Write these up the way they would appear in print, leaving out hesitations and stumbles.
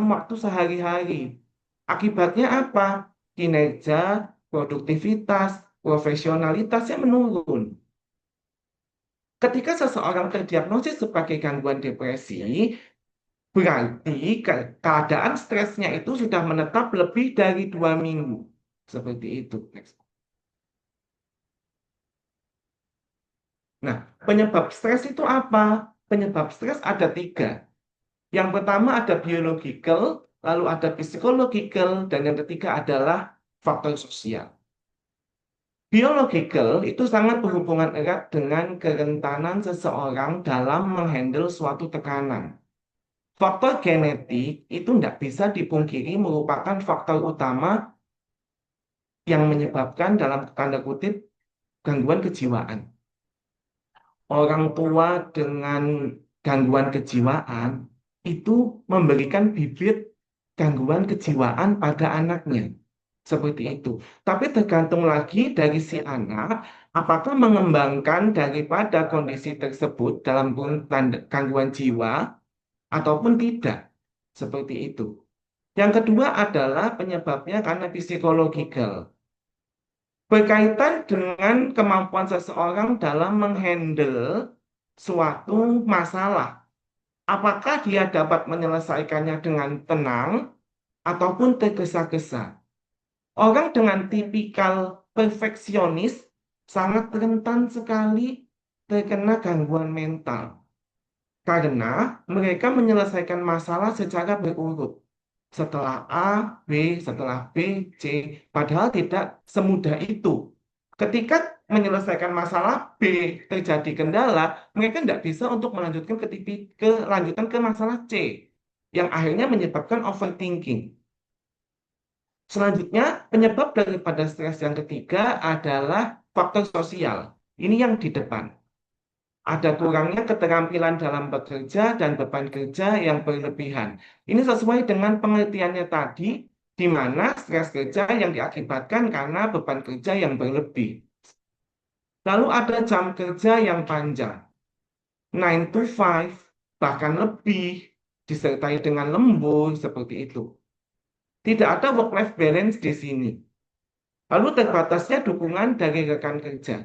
waktu sehari-hari. Akibatnya apa? Kinerja, produktivitas, profesionalitasnya menurun. Ketika seseorang terdiagnosis sebagai gangguan depresi, berarti keadaan stresnya itu sudah menetap lebih dari 2 minggu. Seperti itu. Nah, penyebab stres itu apa? Penyebab stres ada 3. Yang pertama ada biological, lalu ada psychological, dan yang ketiga adalah faktor sosial. Biological itu sangat berhubungan erat dengan kerentanan seseorang dalam menghandle suatu tekanan. Faktor genetik itu tidak bisa dipungkiri merupakan faktor utama yang menyebabkan dalam tanda kutip gangguan kejiwaan. Orang tua dengan gangguan kejiwaan itu memberikan bibit gangguan kejiwaan pada anaknya. Seperti itu. Tapi tergantung lagi dari si anak, apakah mengembangkan daripada kondisi tersebut dalam gangguan jiwa ataupun tidak. Seperti itu. Yang kedua adalah penyebabnya karena psikologikal. Berkaitan dengan kemampuan seseorang dalam menghandle suatu masalah. Apakah dia dapat menyelesaikannya dengan tenang ataupun tergesa-gesa. Orang dengan tipikal perfeksionis sangat rentan sekali terkena gangguan mental. Karena mereka menyelesaikan masalah secara berurut. Setelah A, B, setelah B, C. Padahal tidak semudah itu. Ketika menyelesaikan masalah B terjadi kendala, mereka tidak bisa untuk melanjutkan ke masalah C. Yang akhirnya menyebabkan overthinking. Selanjutnya, penyebab daripada stres yang ketiga adalah faktor sosial. Ini yang di depan. Ada kurangnya keterampilan dalam bekerja dan beban kerja yang berlebihan. Ini sesuai dengan pengertiannya tadi, di mana stres kerja yang diakibatkan karena beban kerja yang berlebih. Lalu ada jam kerja yang panjang, 9 to 5, bahkan lebih, disertai dengan lembur, seperti itu. Tidak ada work-life balance di sini. Lalu terbatasnya dukungan dari rekan kerja.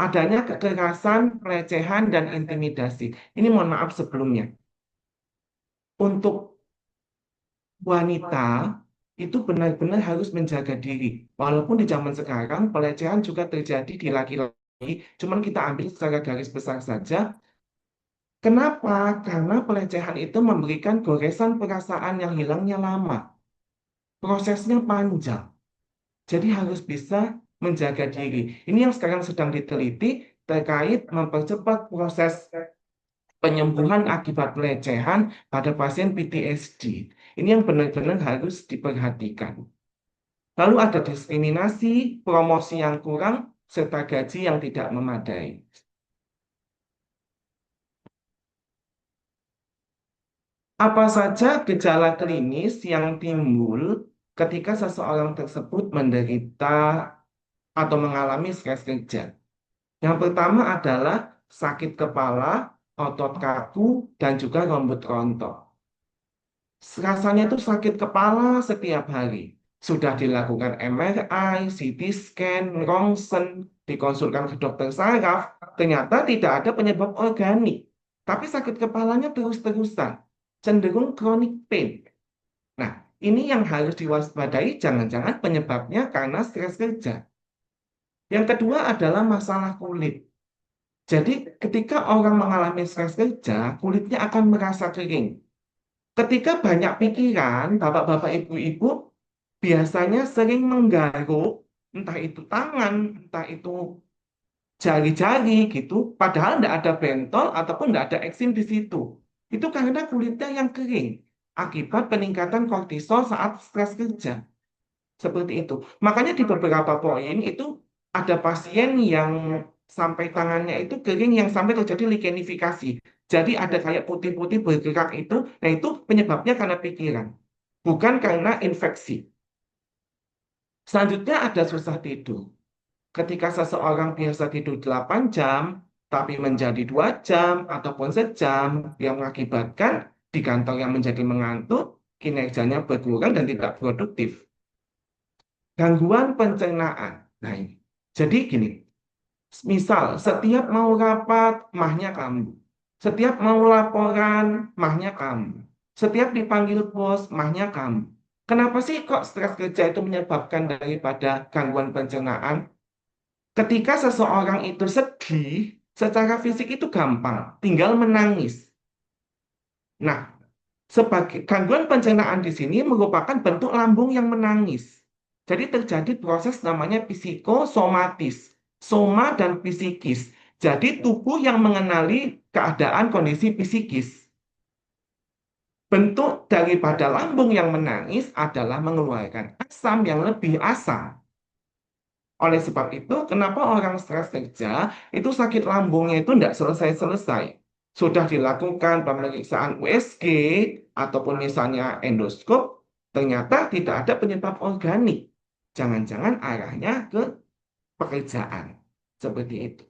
Adanya kekerasan, pelecehan, dan intimidasi. Ini mohon maaf sebelumnya. Untuk wanita itu benar-benar harus menjaga diri. Walaupun di zaman sekarang pelecehan juga terjadi di laki-laki, cuman kita ambil secara garis besar saja. Kenapa? Karena pelecehan itu memberikan goresan perasaan yang hilangnya lama. Prosesnya panjang. Jadi harus bisa menjaga diri. Ini yang sekarang sedang diteliti terkait mempercepat proses penyembuhan akibat pelecehan pada pasien PTSD. Ini yang benar-benar harus diperhatikan. Lalu ada diskriminasi, promosi yang kurang, serta gaji yang tidak memadai. Apa saja gejala klinis yang timbul ketika seseorang tersebut menderita atau mengalami stres kerja? Yang pertama adalah sakit kepala, otot kaku, dan juga rambut rontok. Rasanya itu sakit kepala setiap hari. Sudah dilakukan MRI, CT scan, rongsen, dikonsulkan ke dokter saraf, ternyata tidak ada penyebab organik. Tapi sakit kepalanya terus-terusan, cenderung chronic pain. Nah, ini yang harus diwaspadai, jangan-jangan penyebabnya karena stres kerja. Yang kedua adalah masalah kulit. Jadi ketika orang mengalami stres kerja, kulitnya akan merasa kering. Ketika banyak pikiran, bapak-bapak, ibu-ibu biasanya sering menggaruk, entah itu tangan, entah itu jari-jari gitu, padahal tidak ada bentol ataupun tidak ada eksim di situ. Itu karena kulitnya yang kering, akibat peningkatan kortisol saat stres kerja. Seperti itu. Makanya di beberapa poin itu ada pasien yang sampai tangannya itu kering yang sampai terjadi ligenifikasi. Jadi ada kayak putih-putih bergerak itu, nah itu penyebabnya karena pikiran, bukan karena infeksi. Selanjutnya ada susah tidur. Ketika seseorang biasa tidur 8 jam, tapi menjadi 2 jam ataupun sejam, yang mengakibatkan di kantor yang menjadi mengantuk, kinerjanya berkurang dan tidak produktif. Gangguan pencernaan. Nah, ini. Jadi gini, misal setiap mau rapat, mahnya kamu. Setiap mau laporan, mahnya kamu. Setiap dipanggil bos, mahnya kamu. Kenapa sih kok stres kerja itu menyebabkan daripada gangguan pencernaan? Ketika seseorang itu sedih, secara fisik itu gampang, tinggal menangis. Nah, sebagai gangguan pencernaan di sini merupakan bentuk lambung yang menangis. Jadi terjadi proses namanya psikosomatis, soma dan psikis. Jadi tubuh yang mengenali keadaan kondisi psikis. Bentuk daripada lambung yang menangis adalah mengeluarkan asam yang lebih asam. Oleh sebab itu, kenapa orang stres kerja itu sakit lambungnya itu tidak selesai-selesai. Sudah dilakukan pemeriksaan USG ataupun misalnya endoskop, ternyata tidak ada penyebab organik. Jangan-jangan arahnya ke pekerjaan. Seperti itu.